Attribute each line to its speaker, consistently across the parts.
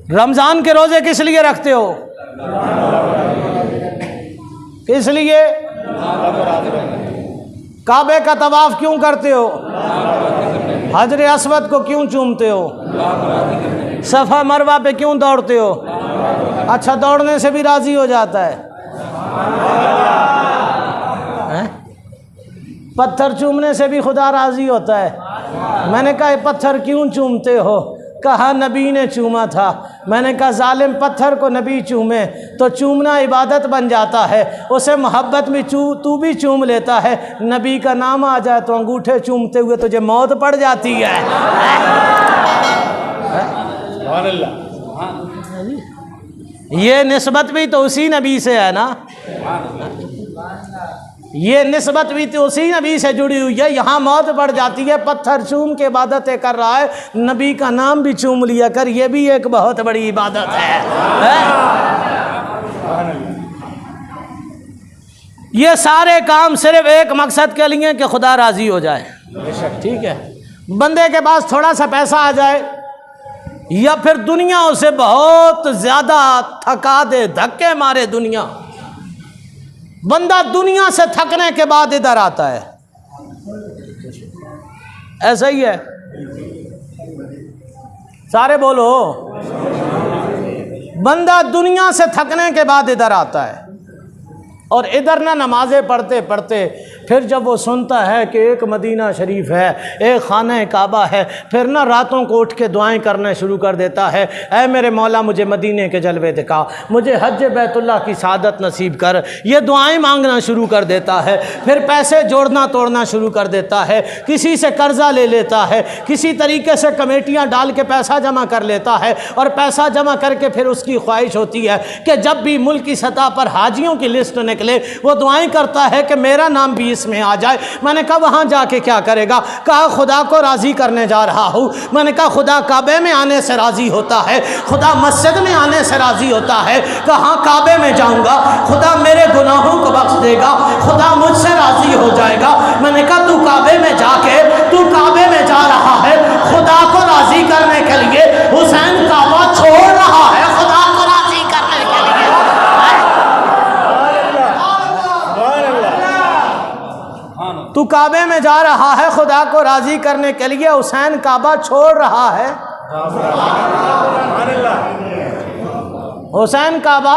Speaker 1: रमज़ान के रोज़े किस लिए रखते हो? किस लिए? काबे का तवाफ़ क्यों करते हो? हजर अस्वद को क्यों चूमते हो? सफ़ा मरवा पे क्यों दौड़ते हो? अच्छा, दौड़ने से भी राज़ी हो जाता है? पत्थर चूमने से भी खुदा राज़ी होता है? मैंने कहा ये पत्थर क्यों चूमते हो? कहा नबी ने चूमा था। मैंने कहा जालिम, पत्थर को नबी चूमे तो चूमना इबादत बन जाता है, उसे मोहब्बत में तू भी चूम लेता है। नबी का नाम आ जाए तो अंगूठे चूमते हुए तुझे मौत पड़ जाती है। ये निस्बत भी तो उसी नबी से है ना, ये निस्बत भी तो उसी नबी से जुड़ी हुई है। यहाँ मौत पड़ जाती है, पत्थर चूम के इबादतें कर रहा है, नबी का नाम भी चूम लिया कर, ये भी एक बहुत बड़ी इबादत है? ये सारे काम सिर्फ एक मकसद के लिए कि खुदा राज़ी हो जाए। ठीक है, बंदे के पास थोड़ा सा पैसा आ जाए या फिर दुनिया उसे बहुत ज़्यादा थका दे, धक्के मारे दुनिया, बंदा दुनिया से थकने के बाद इधर आता है। ऐसा ही है, सारे बोलो। बंदा दुनिया से थकने के बाद इधर आता है और इधर ना नमाज़ें पढ़ते पढ़ते फिर जब वो सुनता है कि एक मदीना शरीफ है, एक खाना काबा है, फिर ना रातों को उठ के दुआएं करना शुरू कर देता है। ऐ मेरे मौला, मुझे मदीने के जलवे दिखा, मुझे हज बैतुल्लाह की सादत नसीब कर, ये दुआएं मांगना शुरू कर देता है। फिर पैसे जोड़ना तोड़ना शुरू कर देता है, किसी से कर्जा ले लेता है, किसी तरीके से कमेटियाँ डाल के पैसा जमा कर लेता है और पैसा जमा करके फिर उसकी ख्वाहिश होती है कि जब भी मुल्क की सतह पर हाजियों की लिस्ट निकले वो दुआएं करता है कि मेरा नाम भी इसमें आ जाए। मैंने कहा वहां जाके क्या करेगा? कहा खुदा को राजी करने जा रहा हूं। मैंने कहा खुदा काबे में आने से राजी होता है, खुदा मस्जिद में आने से राजी होता है। कहा काबे में जाऊंगा, खुदा मेरे गुनाहों को बख्श देगा, खुदा मुझसे राजी हो जाएगा। मैंने कहा तू काबे में जाके, तू काबे में जा रहा है खुदा को राजी करने के लिए, हुसैन काबा छोड़ रहा है खुदा को राजी करने के लिए। तू काबे में जा रहा है खुदा को राजी करने के लिए, हुसैन काबा छोड़ रहा है। हुसैन काबा,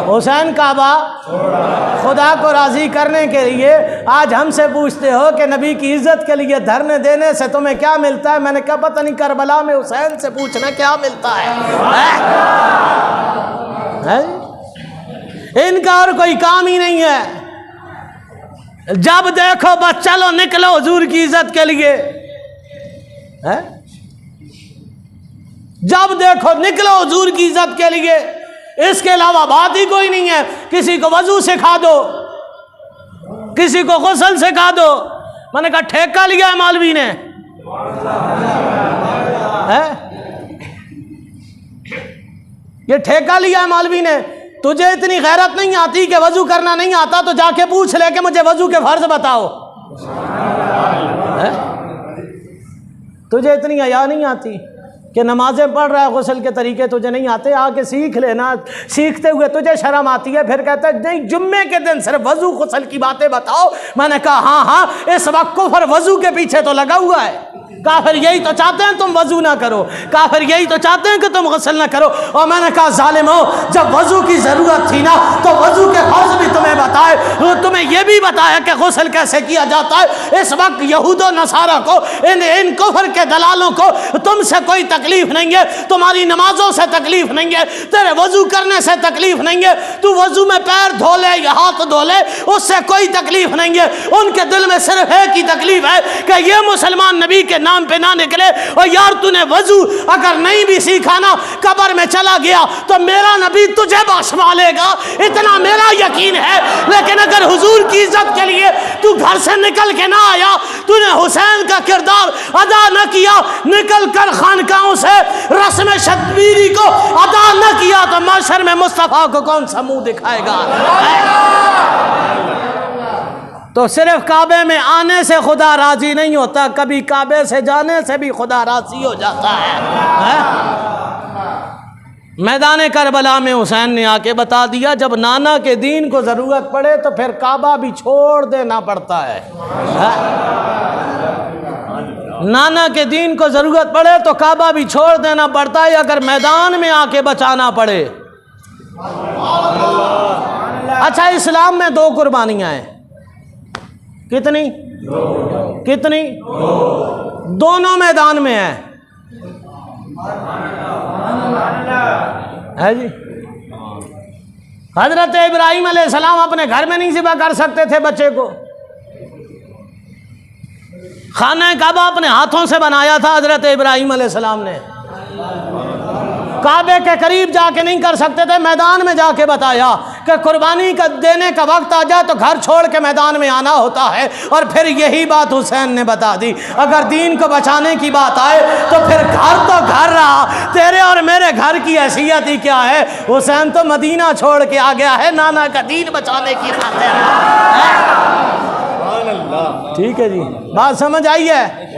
Speaker 1: हुसैन काबा खुदा को राजी करने के लिए। आज हमसे पूछते हो कि नबी की इज्जत के लिए धरने देने से तुम्हें क्या मिलता है? मैंने कहा पता नहीं, करबला में हुसैन से पूछना क्या मिलता है? इनका और कोई काम ही नहीं है। जब देखो बस चलो निकलो हुजूर की इज्जत के लिए, है? जब देखो निकलो हुजूर की इज्जत के लिए, इसके अलावा बात ही कोई नहीं है। किसी को वजू सिखा दो, किसी को गुस्ल सिखा दो। मैंने कहा ठेका लिया है मौलवी ने, है? ये ठेका लिया है मौलवी ने। तुझे इतनी गैरत नहीं आती कि वजू करना नहीं आता तो जाके पूछ ले कि मुझे वजू के फर्ज बताओ, है? तुझे इतनी हया नहीं आती कि नमाजें पढ़ रहा है, गुस्ल के तरीके तुझे नहीं आते, आके सीख लेना। सीखते हुए तुझे शर्म आती है, फिर कहता है नहीं जुम्मे के दिन सिर्फ वजू गुस्ल की बातें बताओ। मैंने कहा हाँ हाँ, इस वक्त कुफ्र वजू के पीछे तो लगा हुआ है। काफिर यही तो चाहते हैं तुम वजू ना करो, काफिर यही तो चाहते हैं कि तुम गुस्ल ना करो। और मैंने कहा जालिमो, जब वजू की जरूरत थी ना तो वजू के फर्ज भी तुम्हें बताए, तुम्हें यह भी बताया कि गुस्ल कैसे किया जाता है। इस वक्त यहूद और नसारा को, इन कुफ्र के दलालों को तुमसे कोई तकलीफ नहीं है, तुम्हारी नमाजों से तकलीफ नहीं है, तेरे वजू करने से तकलीफ नहीं है। तू वजू में पैर धो ले या हाथ धो ले, उससे कोई तकलीफ नहीं है। उनके दिल में सिर्फ एक ही तकलीफ है कि ये मुसलमान नबी के नाम पे ना निकले। और यार तूने वजू अगर नहीं भी सीखा ना, कब्र में चला गया तो मेरा नबी तुझे बख्शवा लेगा, इतना मेरा यकीन है। लेकिन अगर हुजूर की इज्जत के लिए तू घर से निकल के ना आया, तूने हुसैन का किरदार अदा न किया, निकल कर खानकाहों से रस्म शब्बीरी को अदा न किया, तो माशर में मुस्तफा को कौन सा मुंह दिखाएगा? तो सिर्फ काबे में आने से खुदा राजी नहीं होता, कभी काबे से जाने से भी खुदा राजी हो जाता है। मैदान करबला में हुसैन ने आके बता दिया, जब नाना के दीन को ज़रूरत पड़े तो फिर काबा भी छोड़ देना पड़ता है। नाना के दीन को ज़रूरत पड़े तो काबा भी छोड़ देना पड़ता है, अगर मैदान में आके बचाना पड़े। अच्छा, इस्लाम में 2 कुर्बानियाँ हैं। कितनी? कितनी? दोनों मैदान में है जी। हजरत इब्राहीम अलैहिस्सलाम अपने घर में नहीं ज़िबा कर सकते थे बच्चे को। खाना काबा अपने हाथों से बनाया था हजरत इब्राहीम अलैहिस्सलाम ने। काबे के करीब जाके नहीं कर सकते थे, मैदान में जाके बताया कि कुर्बानी का देने का वक्त आ जाए तो घर छोड़ के मैदान में आना होता है। और फिर यही बात हुसैन ने बता दी, अगर दीन को बचाने की बात आए तो फिर घर तो घर रहा, तेरे और मेरे घर की हैसियत ही क्या है। हुसैन तो मदीना छोड़ के आ गया है नाना का दीन बचाने की खातिर। ठीक है जी, बात समझ आई है।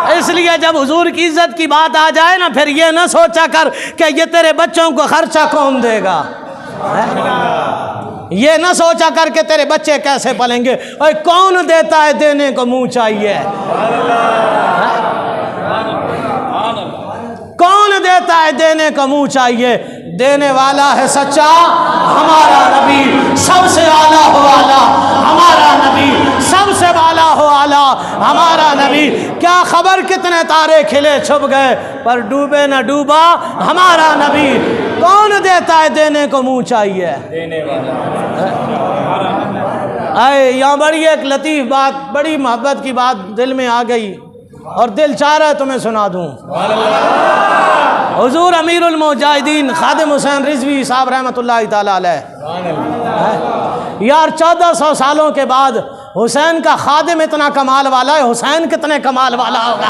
Speaker 1: इसलिए जब हुजूर की इज्जत की बात आ जाए ना, फिर ये ना सोचा कर कि ये तेरे बच्चों को खर्चा कौन देगा, ये ना सोचा कर के तेरे बच्चे कैसे पलेंगे। और कौन देता है, देने को मुंह चाहिए। कौन देता है, देने को मुंह चाहिए। देने वाला है सच्चा हमारा नबी, सबसे आला हो आला हमारा नबी, सबसे बाला हो आला हमारा नबी। क्या खबर कितने तारे खिले छुप गए, पर डूबे न डूबा हमारा नबी। कौन देता है, देने को मुंह चाहिए। देने वाला यहाँ बड़ी एक लतीफ़ बात, बड़ी मोहब्बत की बात दिल में आ गई और दिल चाह रहा है तुम्हें सुना दूँ। हुजूर अमीरुल मुजाहिदीन खादिम हुसैन रिजवी साहब रहमतुल्लाह ताला अलैह, यार 1400 सालों के बाद हुसैन का खादिम इतना कमाल वाला है, हुसैन कितने कमाल वाला होगा।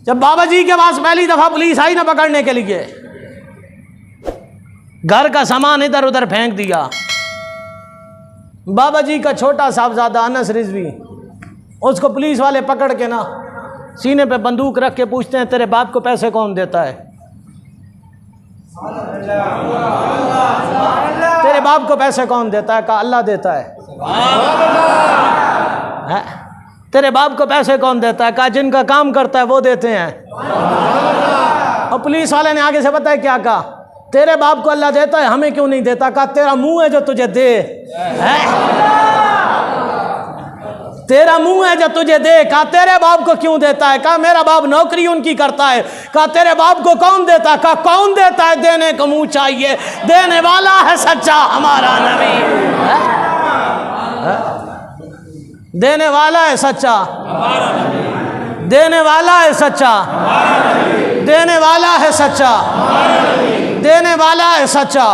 Speaker 1: जब बाबा जी के पास पहली दफ़ा पुलिस आई ना पकड़ने के लिए, घर का सामान इधर उधर फेंक दिया। बाबा जी का छोटा साहबजादा अनस रिजवी, उसको पुलिस वाले पकड़ के ना सीने पे बंदूक रख के पूछते हैं, तेरे बाप को पैसे कौन देता है? तेरे बाप को पैसे कौन देता है? कहा अल्लाह देता है। तेरे बाप को पैसे कौन देता है? कहा जिनका काम करता है वो देते हैं। और पुलिस वाले ने आगे से बताया क्या कहा, तेरे बाप को अल्लाह देता है, हमें क्यों नहीं देता? कहा तेरा मुंह है जो तुझे दे, तेरा मुंह है जो तुझे दे। कहा तेरे बाप को क्यों देता है? कहा मेरा बाप नौकरी उनकी करता है। कहा तेरे बाप को कौन देता है? कहा कौन देता है, देने को मुंह चाहिए। देने वाला है सच्चा हमारा नबी, देने वाला है सच्चा, देने वाला है सच्चा, देने वाला है सच्चा, देने वाला है सच्चा।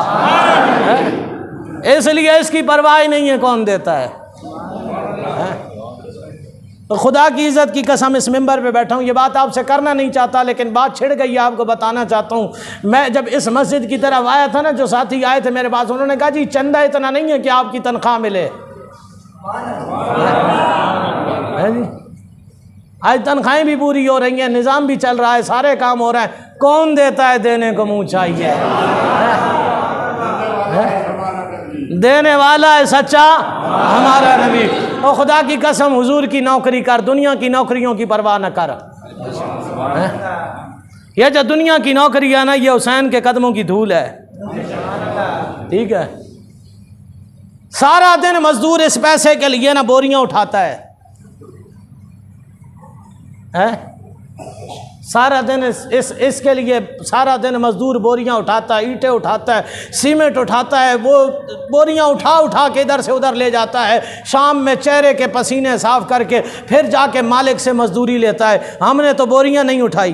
Speaker 1: इसलिए इसकी परवाह नहीं है कौन देता है। तो खुदा की इज़्ज़त की कसम इस मिंबर पे बैठा हूँ, ये बात आपसे करना नहीं चाहता, लेकिन बात छिड़ गई है, आपको बताना चाहता हूँ। मैं जब इस मस्जिद की तरफ आया था ना, जो साथी आए थे मेरे पास, उन्होंने कहा जी चंदा इतना नहीं है कि आपकी तनख्वाह मिले। है जी, आज तनख्वाहें भी पूरी हो रही हैं, निज़ाम भी चल रहा है, सारे काम हो रहे हैं। कौन देता है, देने को मुँह चाहिए। देने वाला है सच्चा हमारा नबी। और खुदा की कसम हुजूर की नौकरी कर, दुनिया की नौकरियों की परवाह न कर। ये जो दुनिया की नौकरी है ना, ये हुसैन के कदमों की धूल है। ठीक है, सारा दिन मजदूर इस पैसे के लिए ना बोरियां उठाता है। सारा दिन इसके लिए सारा दिन मजदूर बोरियां उठाता है, ईंटें उठाता है, सीमेंट उठाता है, वो बोरियां उठा उठा के इधर से उधर ले जाता है। शाम में चेहरे के पसीने साफ करके फिर जाके मालिक से मजदूरी लेता है। हमने तो बोरियां नहीं उठाई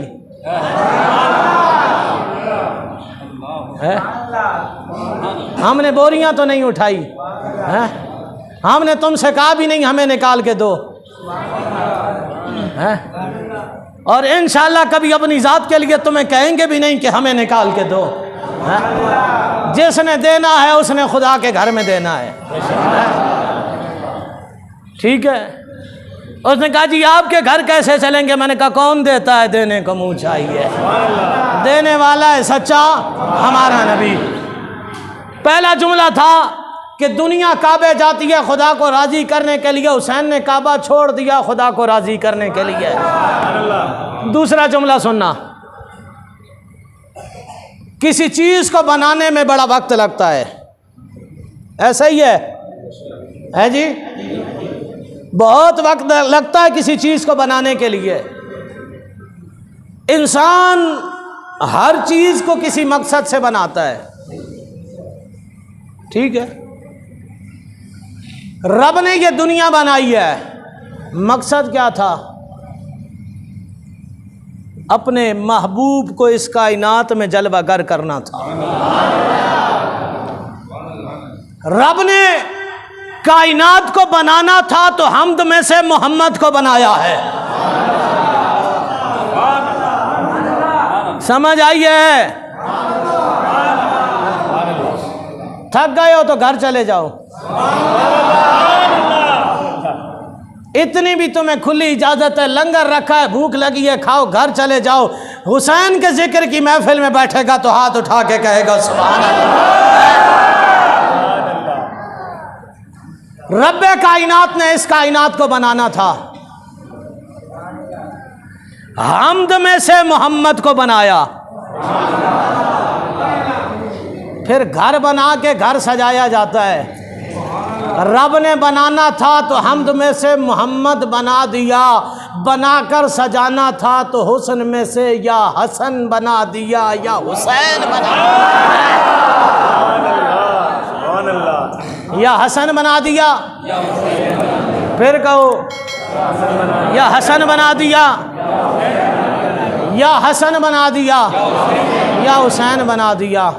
Speaker 1: है? हमने बोरियां तो नहीं उठाई है? हमने तुमसे कहा भी नहीं हमें निकाल के दो है? और इंशाअल्लाह कभी अपनी ज़ात के लिए तुम्हें कहेंगे भी नहीं कि हमें निकाल के दो है? जिसने देना है उसने खुदा के घर में देना है। ठीक है, उसने कहा जी आपके घर कैसे चलेंगे? मैंने कहा कौन देता है, देने को मुँह चाहिए, देने वाला है सच्चा हमारा नबी। पहला जुमला था कि दुनिया काबे जाती है खुदा को राज़ी करने के लिए, हुसैन ने काबा छोड़ दिया खुदा को राज़ी करने के लिए। दूसरा जुमला सुनना, किसी चीज़ को बनाने में बड़ा वक्त लगता है, ऐसा ही है जी, बहुत वक्त लगता है किसी चीज़ को बनाने के लिए। इंसान हर चीज़ को किसी मकसद से बनाता है, ठीक है। रब ने ये दुनिया बनाई है, मकसद क्या था? अपने महबूब को इस कायनात में जलवागर करना था। रब ने कायनात को बनाना था तो हमद में से मोहम्मद को बनाया है। समझ आई है? थक गए हो तो घर चले जाओ, इतनी भी तुम्हें खुली इजाजत है, लंगर रखा है, भूख लगी है, खाओ, घर चले जाओ। हुसैन के जिक्र की महफिल में बैठेगा तो हाथ उठा के कहेगा सुभान अल्लाह। रब्बे कायनात ने इस कायनात को बनाना था, हमद में से मोहम्मद को बनाया। फिर घर बना के घर सजाया जाता है। रब ने बनाना था तो हमद में से मोहम्मद बना दिया, बनाकर सजाना था तो हुस्न में से या हसन बना दिया या हुसैन बना दिया, या हसन बना दिया, फिर कहो या हसन बना दिया, या हसन बना दिया, या हुसैन बना दिया।